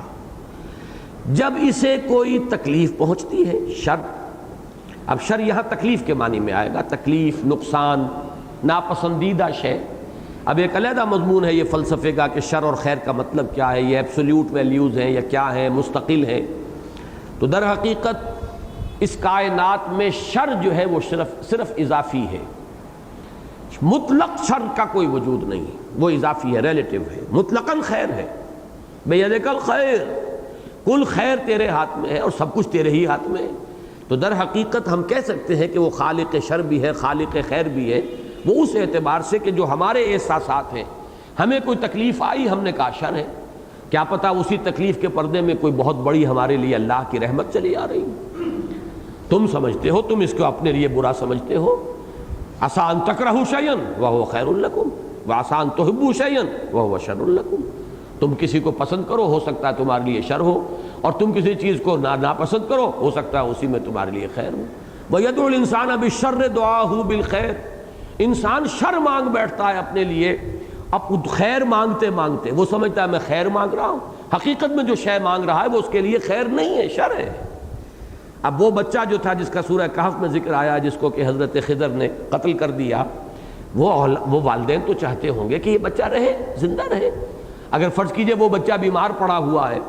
جب اسے کوئی تکلیف پہنچتی ہے، شر، اب شر یہاں تکلیف کے معنی میں آئے گا، تکلیف، نقصان، ناپسندیدہ شے۔ اب ایک علیحدہ مضمون ہے یہ فلسفے کا کہ شر اور خیر کا مطلب کیا ہے، یہ ایبسولوٹ ویلیوز ہیں یا کیا ہیں، مستقل ہیں۔ تو در حقیقت اس کائنات میں شر جو ہے وہ صرف اضافی ہے، مطلق شر کا کوئی وجود نہیں، وہ اضافی ہے، ریلیٹیو ہے۔ مطلقاً خیر ہے، بیدک الخیر، کل خیر تیرے ہاتھ میں ہے اور سب کچھ تیرے ہی ہاتھ میں ہے۔ تو در حقیقت ہم کہہ سکتے ہیں کہ وہ خالق شر بھی ہے، خالق خیر بھی ہے، وہ اس اعتبار سے کہ جو ہمارے احساسات ہیں، ہمیں کوئی تکلیف آئی، ہم نے کہا شر ہے، کیا پتہ اسی تکلیف کے پردے میں کوئی بہت بڑی ہمارے لیے اللہ کی رحمت چلی آ رہی ہے۔ تم سمجھتے ہو، تم اس کو اپنے لیے برا سمجھتے ہو، عسیٰ ان تکرہوا شیئا وہو خیر لکم وعسیٰ ان تحبوا شیئا وہو شر لکم، تم کسی کو پسند کرو، ہو سکتا ہے تمہارے لیے شر ہو، اور تم کسی چیز کو ناپسند کرو، ہو سکتا ہے اسی میں تمہارے لیے خیر ہو۔ وَيَدْعُو الْإِنسَانَ بِالشَّرِّ دُعَاءَهُ بِالْخَيْرِ، انسان شر مانگ بیٹھتا ہے اپنے لیے، اب خیر مانگتے مانگتے وہ سمجھتا ہے میں خیر مانگ رہا ہوں، حقیقت میں جو شے مانگ رہا ہے وہ اس کے لیے خیر نہیں ہے، شر ہے۔ اب وہ بچہ جو تھا جس کا سورہ کہف میں ذکر آیا، جس کو کہ حضرت خضر نے قتل کر دیا، وہ والدین تو چاہتے ہوں گے کہ یہ بچہ رہے، زندہ رہے۔ اگر فرض کیجئے وہ بچہ بیمار پڑا ہوا ہے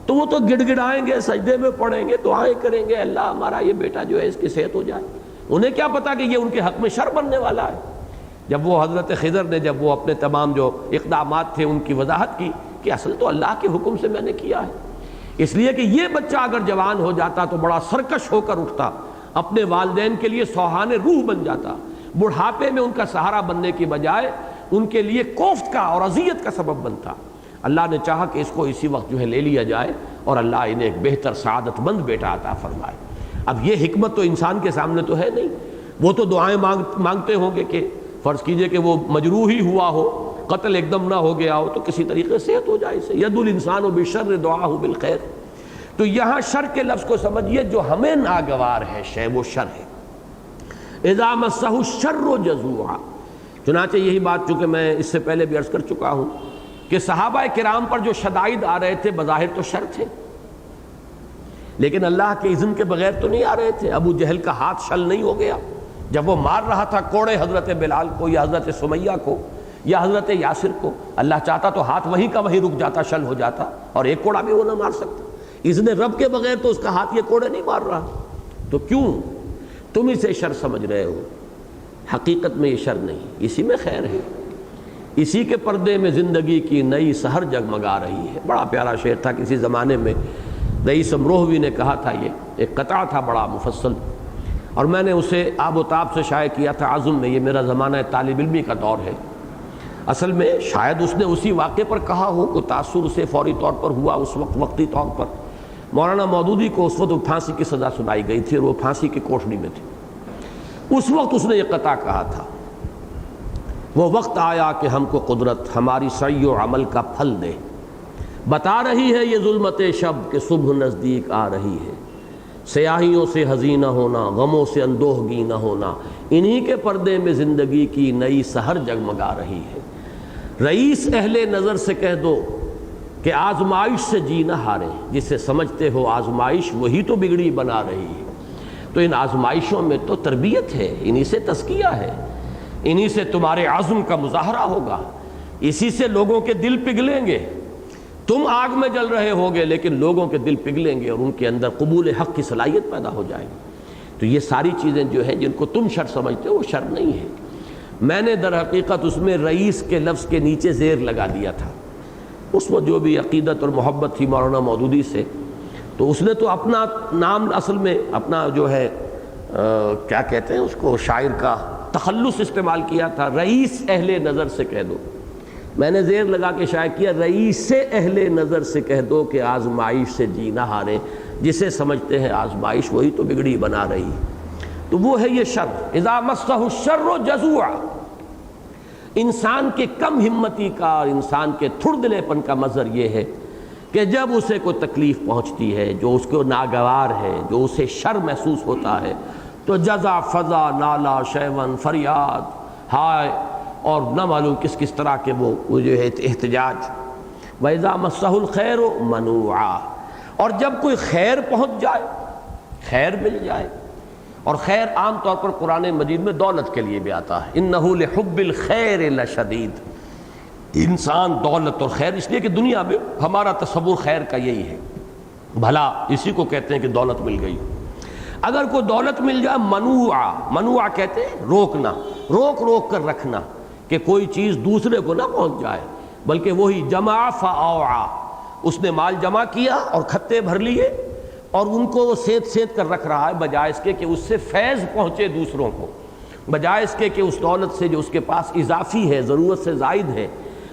تو وہ تو گڑ گڑائیں گے، سجدے میں پڑیں گے، دعائیں کریں گے، اللہ ہمارا یہ بیٹا جو ہے اس کی صحت ہو جائے۔ انہیں کیا پتا کہ یہ ان کے حق میں شر بننے والا ہے۔ جب وہ حضرت خضر نے جب وہ اپنے تمام جو اقدامات تھے ان کی وضاحت کی کہ اصل تو اللہ کے حکم سے میں نے کیا ہے، اس لیے کہ یہ بچہ اگر جوان ہو جاتا تو بڑا سرکش ہو کر اٹھتا، اپنے والدین کے لیے سوہان روح بن جاتا، بڑھاپے میں ان کا سہارا بننے کی بجائے ان کے لیے کوفت کا اور اذیت کا سبب بنتا۔ اللہ نے چاہا کہ اس کو اسی وقت جو ہے لے لیا جائے اور اللہ انہیں ایک بہتر سعادت مند بیٹا عطا فرمائے۔ اب یہ حکمت تو انسان کے سامنے تو ہے نہیں، وہ تو دعائیں مانگتے ہوں گے کہ فرض کیجئے کہ وہ مجروح ہی ہوا ہو، قتل ایک دم نہ ہو گیا ہو، تو کسی طریقے سے صحت ہو جائے اسے۔ ید الانسان بالشر دعاہ بالخیر، تو یہاں شر کے لفظ کو سمجھیے، جو ہمیں ناگوار ہے شے وہ شر ہے۔ اذا مسہ الشر جزوعا، چنانچہ یہی بات چونکہ میں اس سے پہلے بھی عرض کر چکا ہوں کہ صحابہ کرام پر جو شدائد آ رہے تھے بظاہر تو شر تھے، لیکن اللہ کے اذن کے بغیر تو نہیں آ رہے تھے۔ ابو جہل کا ہاتھ شل نہیں ہو گیا جب وہ مار رہا تھا کوڑے حضرت بلال کو یا حضرت سمیہ کو یا حضرت یاسر کو، اللہ چاہتا تو ہاتھ وہیں کا وہیں رک جاتا، شل ہو جاتا، اور ایک کوڑا بھی وہ نہ مار سکتا۔ اذن رب کے بغیر تو اس کا ہاتھ یہ کوڑے نہیں مار رہا، تو کیوں تم اسے شر سمجھ رہے ہو؟ حقیقت میں یہ شر نہیں، اسی میں خیر ہے، اسی کے پردے میں زندگی کی نئی سحر جگمگا رہی ہے۔ بڑا پیارا شعر تھا، کسی زمانے میں رئیس امروہوی نے کہا تھا، یہ ایک قطعہ تھا بڑا مفصل، اور میں نے اسے آب و تاب سے شائع کیا تھا عزم میں۔ یہ میرا زمانہ طالب علمی کا دور ہے، اصل میں شاید اس نے اسی واقعے پر کہا ہو، کوئی تاثر اسے فوری طور پر ہوا اس وقت، وقتی طور پر۔ مولانا مودودی کو اس وقت پھانسی کی سزا سنائی گئی تھی اور وہ پھانسی کی کوٹڑی میں تھے، اس وقت اس نے یہ قطعہ کہا تھا، وہ وقت آیا کہ ہم کو قدرت ہماری سعی و عمل کا پھل دے، بتا رہی ہے یہ ظلمت شب کہ صبح نزدیک آ رہی ہے، سیاہیوں سے حزینہ ہونا، غموں سے اندوہگی نہ ہونا، انہی کے پردے میں زندگی کی نئی سحر جگمگا رہی ہے۔ رئیس اہل نظر سے کہہ دو کہ آزمائش سے جی نہ ہارے، جسے سمجھتے ہو آزمائش وہی تو بگڑی بنا رہی ہے۔ تو ان آزمائشوں میں تو تربیت ہے، انہی سے تزکیہ ہے، انہی سے تمہارے عزم کا مظاہرہ ہوگا، اسی سے لوگوں کے دل پگھلیں گے۔ تم آگ میں جل رہے ہوگے لیکن لوگوں کے دل پگھلیں گے اور ان کے اندر قبول حق کی صلاحیت پیدا ہو جائے گی۔ تو یہ ساری چیزیں جو ہیں جن کو تم شر سمجھتے ہو وہ شر نہیں ہے۔ میں نے در حقیقت اس میں رئیس کے لفظ کے نیچے زیر لگا دیا تھا، اس وقت جو بھی عقیدت اور محبت تھی مولانا مودودی سے، تو اس نے تو اپنا نام اصل میں اپنا جو ہے کیا کہتے ہیں اس کو، شاعر کا تخلص استعمال کیا تھا، رئیس اہل نظر سے کہہ دو۔ میں نے زیر لگا کے شائع کیا، رئیس اہل نظر سے کہہ دو کہ آزمائش سے جی نہ ہارے، جسے سمجھتے ہیں آزمائش وہی تو بگڑی بنا رہی۔ تو وہ ہے یہ شر، اذا مسہ الشر جزوعا۔ انسان کے کم ہمتی کا اور انسان کے تھڑ دلے پن کا مظہر یہ ہے کہ جب اسے کوئی تکلیف پہنچتی ہے جو اس کو ناگوار ہے، جو اسے شر محسوس ہوتا ہے، تو جزا فضا نالا شیون فریاد، ہائے اور نہ معلوم کس کس طرح کے وہ جو ہے احتجاج۔ وَإِذَا مَسَّهُ الْخَيْرُ مَنُوعًا، اور جب کوئی خیر پہنچ جائے، خیر مل جائے، اور خیر عام طور پر قرآن مجید میں دولت کے لیے بھی آتا ہے، إِنَّهُ لِحُبِّ الْخَيْرِ لَشَدِيدٌ، انسان دولت اور خیر، اس لیے کہ دنیا میں ہمارا تصور خیر کا یہی ہے، بھلا اسی کو کہتے ہیں کہ دولت مل گئی۔ اگر کوئی دولت مل جائے منوعا، منوعا کہتے ہیں روکنا، روک روک کر رکھنا کہ کوئی چیز دوسرے کو نہ پہنچ جائے، بلکہ وہی جمع فاوعا، اس نے مال جمع کیا اور کھتے بھر لیے اور ان کو وہ سینت سینت کر رکھ رہا ہے، بجائے اس کے کہ اس سے فیض پہنچے دوسروں کو، بجائے اس کے کہ اس دولت سے جو اس کے پاس اضافی ہے، ضرورت سے زائد ہے،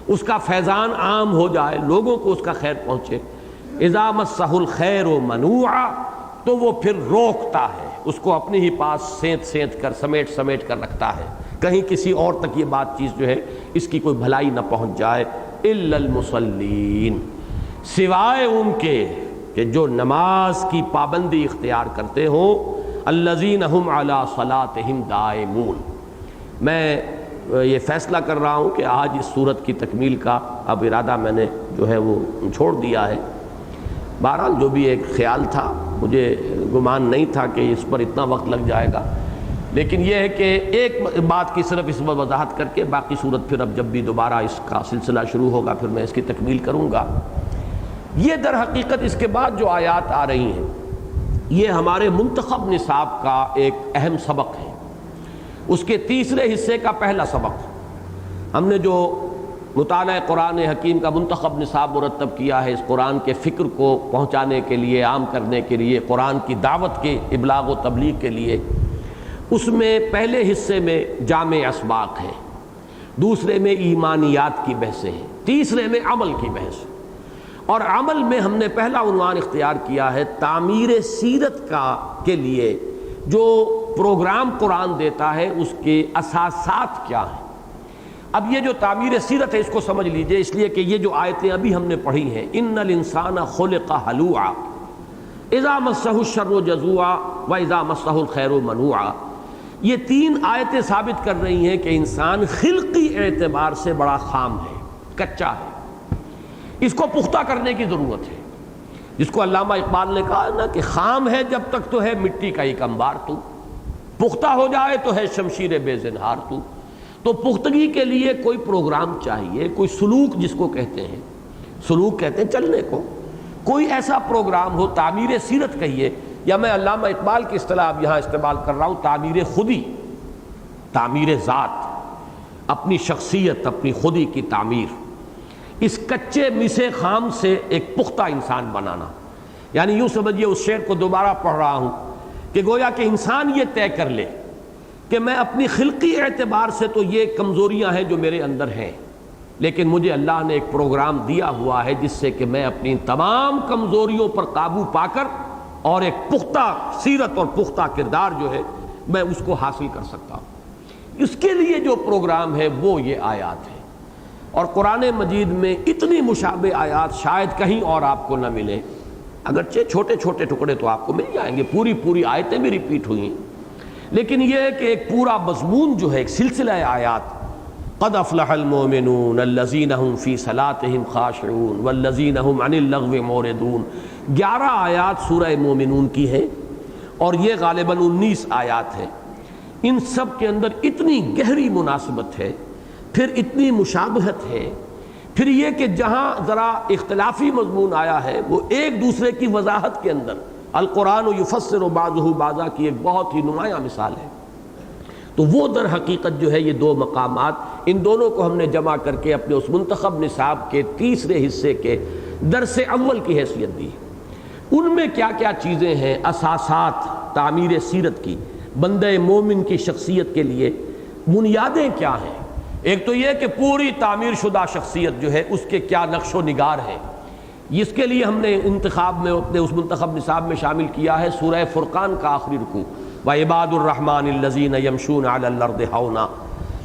اس کا فیضان عام ہو جائے، لوگوں کو اس کا خیر پہنچے۔ اذا مسہ الخیر منوعا، تو وہ پھر روکتا ہے، اس کو اپنے ہی پاس سینت سینت کر سمیٹ سمیٹ کر رکھتا ہے، کہیں کسی اور تک یہ بات چیز جو ہے اس کی کوئی بھلائی نہ پہنچ جائے۔ الا المصلین، سوائے ان کے کہ جو نماز کی پابندی اختیار کرتے ہوں، الذین هم علی صلاتہم دائمون۔ میں یہ فیصلہ کر رہا ہوں کہ آج اس سورت کی تکمیل کا اب ارادہ میں نے جو ہے وہ چھوڑ دیا ہے۔ بہرحال جو بھی ایک خیال تھا، مجھے گمان نہیں تھا کہ اس پر اتنا وقت لگ جائے گا، لیکن یہ ہے کہ ایک بات کی صرف اس میں وضاحت کر کے باقی صورت پھر اب جب بھی دوبارہ اس کا سلسلہ شروع ہوگا پھر میں اس کی تکمیل کروں گا۔ یہ در حقیقت اس کے بعد جو آیات آ رہی ہیں یہ ہمارے منتخب نصاب کا ایک اہم سبق ہے، اس کے تیسرے حصے کا پہلا سبق۔ ہم نے جو مطالعہ قرآن حکیم کا منتخب نصاب مرتب کیا ہے اس قرآن کے فکر کو پہنچانے کے لیے، عام کرنے کے لیے، قرآن کی دعوت کے ابلاغ و تبلیغ کے لیے، اس میں پہلے حصے میں جامع اسباق ہے، دوسرے میں ایمانیات کی بحثیں ہیں، تیسرے میں عمل کی بحث، اور عمل میں ہم نے پہلا عنوان اختیار کیا ہے تعمیر سیرت کے لیے جو پروگرام قرآن دیتا ہے اس کے اساسات کیا ہیں۔ اب یہ جو تعمیر سیرت ہے اس کو سمجھ لیجئے، اس لیے کہ یہ جو آیتیں ابھی ہم نے پڑھی ہیں، ان الانسان خلق ہلوعا اذا مسہ الشر جزوعا واذا مسہ الخیر منوعا، یہ تین آیتیں ثابت کر رہی ہیں کہ انسان خلقی اعتبار سے بڑا خام ہے، کچا ہے، اس کو پختہ کرنے کی ضرورت ہے، جس کو علامہ اقبال نے کہا نا کہ خام ہے جب تک تو ہے مٹی کا ایک انبار تو، پختہ ہو جائے تو ہے شمشیر بے زنہار تو پختگی کے لیے کوئی پروگرام چاہیے، کوئی سلوک جس کو کہتے ہیں، سلوک کہتے ہیں چلنے کو، کوئی ایسا پروگرام ہو، تعمیر سیرت کہیے، یا میں علامہ اقبال کی اصطلاح اب یہاں استعمال کر رہا ہوں تعمیر خودی، تعمیر ذات، اپنی شخصیت، اپنی خودی کی تعمیر، اس کچے مسے خام سے ایک پختہ انسان بنانا۔ یعنی یوں سمجھیے، اس شعر کو دوبارہ پڑھ رہا ہوں کہ گویا کہ انسان یہ طے کر لے کہ میں اپنی خلقی اعتبار سے تو یہ کمزوریاں ہیں جو میرے اندر ہیں، لیکن مجھے اللہ نے ایک پروگرام دیا ہوا ہے جس سے کہ میں اپنی تمام کمزوریوں پر قابو پا کر اور ایک پختہ سیرت اور پختہ کردار جو ہے میں اس کو حاصل کر سکتا ہوں۔ اس کے لیے جو پروگرام ہے وہ یہ آیات ہے، اور قرآن مجید میں اتنی مشابہ آیات شاید کہیں اور آپ کو نہ ملے، اگرچہ چھوٹے چھوٹے ٹکڑے تو آپ کو مل جائیں گے، پوری آیتیں بھی ریپیٹ ہوئی ہیں، لیکن یہ ہے کہ ایک پورا مضمون جو ہے، ایک سلسلہ آیات، قد افلح المؤمنون الذین هم فی صلاتهم خاشعون والذین هم عن اللغو معرضون، 11 آیات سورہ مومنون کی ہیں، اور یہ غالباً 19 آیات ہیں۔ ان سب کے اندر اتنی گہری مناسبت ہے، پھر اتنی مشابہت ہے، پھر یہ کہ جہاں ذرا اختلافی مضمون آیا ہے وہ ایک دوسرے کی وضاحت کے اندر القرآن یفسر بعضہ بعضا کی ایک بہت ہی نمایاں مثال ہے۔ تو وہ در حقیقت جو ہے یہ دو مقامات، ان دونوں کو ہم نے جمع کر کے اپنے اس منتخب نصاب کے تیسرے حصے کے درس اول کی حیثیت دی۔ ان میں کیا کیا چیزیں ہیں، اساسات تعمیر سیرت کی، بندہ مومن کی شخصیت کے لیے بنیادیں کیا ہیں۔ ایک تو یہ کہ پوری تعمیر شدہ شخصیت جو ہے اس کے کیا نقش و نگار ہے، اس کے لیے ہم نے انتخاب میں اپنے اس منتخب نصاب میں شامل کیا ہے سورہ فرقان کا آخری رکوع، وعباد الرحمن الذین یمشون علی الارض ہونا۔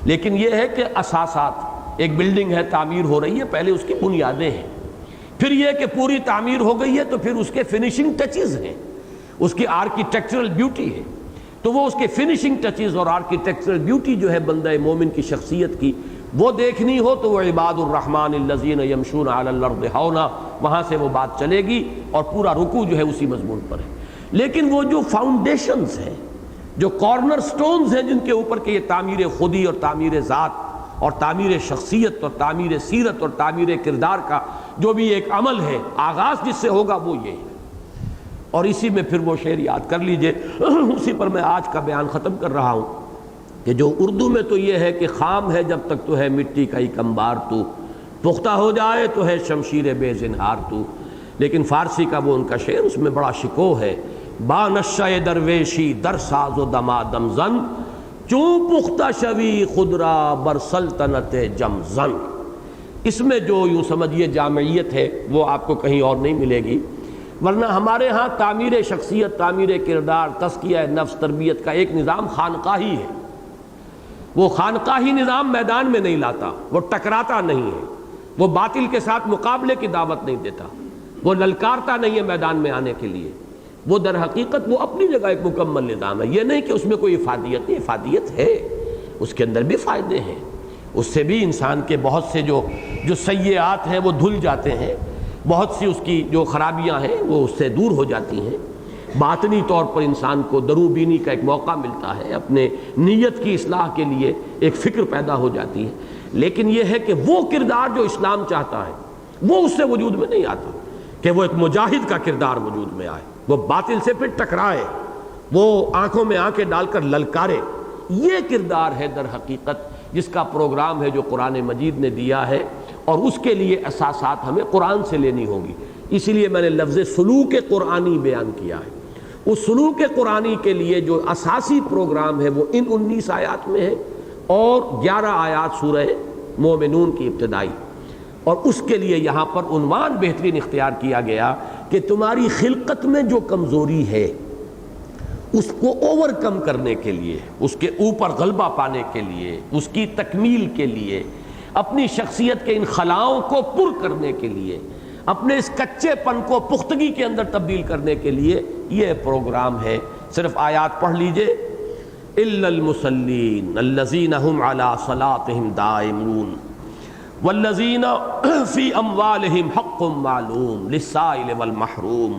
لیکن یہ ہے کہ اساسات، ایک بلڈنگ ہے تعمیر ہو رہی ہے، پہلے اس کی بنیادیں ہیں، پھر یہ کہ پوری تعمیر ہو گئی ہے تو پھر اس کے فنیشنگ ٹچز ہیں، اس کی آرکیٹیکچرل بیوٹی ہے، تو وہ اس کے فنیشنگ ٹچز اور آرکیٹیکچرل بیوٹی جو ہے بندہ مومن کی شخصیت کی، وہ دیکھنی ہو تو وہ عباد الرحمن الذین یمشون علی الارض ہونا، وہاں سے وہ بات چلے گی، اور پورا رکوع جو ہے اسی مضمون پر ہے۔ لیکن وہ جو فاؤنڈیشنز ہیں، جو کارنر سٹونز ہیں، جن کے اوپر کہ یہ تعمیر خودی اور تعمیر ذات اور تعمیر شخصیت اور تعمیر سیرت اور تعمیر کردار کا جو بھی ایک عمل ہے، آغاز جس سے ہوگا وہ یہ ہے۔ اور اسی میں پھر وہ شعر یاد کر لیجئے، اسی پر میں آج کا بیان ختم کر رہا ہوں کہ جو اردو میں تو یہ ہے کہ خام ہے جب تک تو ہے مٹی کا ایک انبار تو، پختہ ہو جائے تو ہے شمشیر بے زنہار تو، لیکن فارسی کا وہ ان کا شعر، اس میں بڑا شکوہ ہے۔ با نشہ درویشی در ساز و دمادم زن، چون پختہ شوی خود را بر سلطنت جم زن۔ اس میں جو یوں سمجھیے جامعیت ہے وہ آپ کو کہیں اور نہیں ملے گی، ورنہ ہمارے ہاں تعمیر شخصیت، تعمیر کردار، تزکیہ نفس، تربیت کا ایک نظام خانقاہی ہے۔ وہ خانقاہی نظام میدان میں نہیں لاتا، وہ ٹکراتا نہیں ہے، وہ باطل کے ساتھ مقابلے کی دعوت نہیں دیتا، وہ للکارتا نہیں ہے میدان میں آنے کے لیے۔ وہ در حقیقت وہ اپنی جگہ ایک مکمل نظام ہے۔ یہ نہیں کہ اس میں کوئی افادیت نہیں، افادیت ہے، اس کے اندر بھی فائدے ہیں، اس سے بھی انسان کے بہت سے جو سیئات ہیں وہ دھل جاتے ہیں، بہت سی اس کی جو خرابیاں ہیں وہ اس سے دور ہو جاتی ہیں، باطنی طور پر انسان کو دروبینی کا ایک موقع ملتا ہے، اپنے نیت کی اصلاح کے لیے ایک فکر پیدا ہو جاتی ہے۔ لیکن یہ ہے کہ وہ کردار جو اسلام چاہتا ہے وہ اس سے وجود میں نہیں آتا، کہ وہ ایک مجاہد کا کردار وجود میں آئے، وہ باطل سے پھر ٹکرائے، وہ آنکھوں میں آنکھیں ڈال کر للکارے۔ یہ کردار ہے در حقیقت جس کا پروگرام ہے جو قرآن مجید نے دیا ہے، اور اس کے لیے اساسات ہمیں قرآن سے لینی ہوں گی۔ اسی لیے میں نے لفظ سلوک قرآنی بیان کیا ہے۔ اس سلوک قرآنی کے لیے جو اساسی پروگرام ہے وہ ان 19 آیات میں ہے، اور 11 آیات سورہ مومنون کی ابتدائی، اور اس کے لیے یہاں پر عنوان بہترین اختیار کیا گیا کہ تمہاری خلقت میں جو کمزوری ہے اس کو اوور کم کرنے کے لیے، اس کے اوپر غلبہ پانے کے لیے، اس کی تکمیل کے لیے، اپنی شخصیت کے ان خلاؤں کو پر کرنے کے لیے، اپنے اس کچے پن کو پختگی کے اندر تبدیل کرنے کے لیے یہ پروگرام ہے۔ صرف آیات پڑھ لیجئے، الا المصلین الذین هم علی صلاتهم دائمون والذین فی اموالهم حق معلوم للسائل والمحروم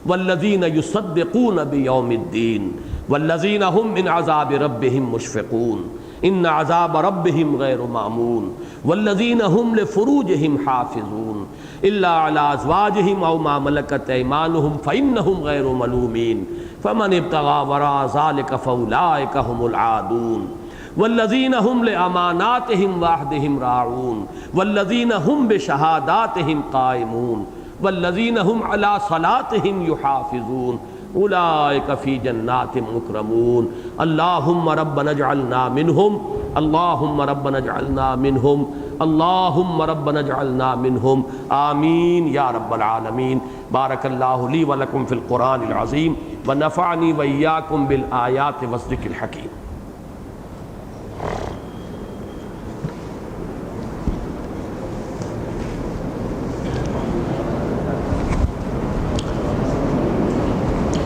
والذین یصدقون بیوم الدین والذین هم من عذاب ربهم مشفقون ان عذاب ربهم غیر مامون والذین هم لفروجهم حافظون الا علی ازواجهم او ما ملکت ایمانهم فانهم غیر ملومین فمن ابتغى وراء ذلك فاولئک هم العادون والذین هم لاماناتهم وعهدهم راعون والذین هم بشهاداتهم قائمون والذین هم علی صلاتهم یحافظون اولئک فی جنات مکرمون اللہم ربنا اجعلنا منہم اللہم ربنا اجعلنا منہم اللہم ربنا اجعلنا منہم آمین یا رب العالمین۔ بارک اللہ لی ولکم فی القرآن العظیم ونفعنی وإیاکم بالآیات والذکر الحکیم۔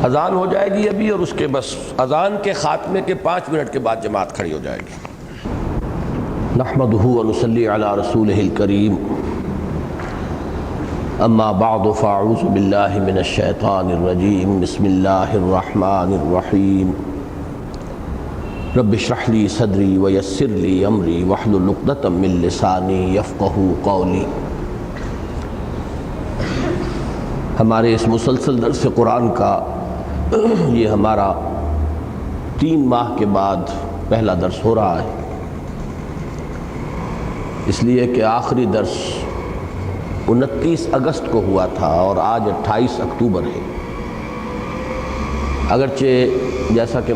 اذان ہو جائے گی ابھی، اور اس کے بس اذان کے خاتمے کے 5 منٹ کے بعد جماعت کھڑی ہو جائے گی۔ نحمدہ ونصلی علی رسولہ الکریم، اما بعد فاعوذ باللہ من الشیطان الرجیم، بسم اللہ الرحمن الرحیم، رب اشرح لی صدری ویسر لی امری واحلل عقدۃ من لسانی یفقہوا قولی۔ ہمارے اس مسلسل درس قرآن کا یہ ہمارا 3 ماہ کے بعد پہلا درس ہو رہا ہے، اس لیے کہ آخری درس 29 اگست کو ہوا تھا اور آج 28 اکتوبر ہے۔ اگرچہ جیسا کہ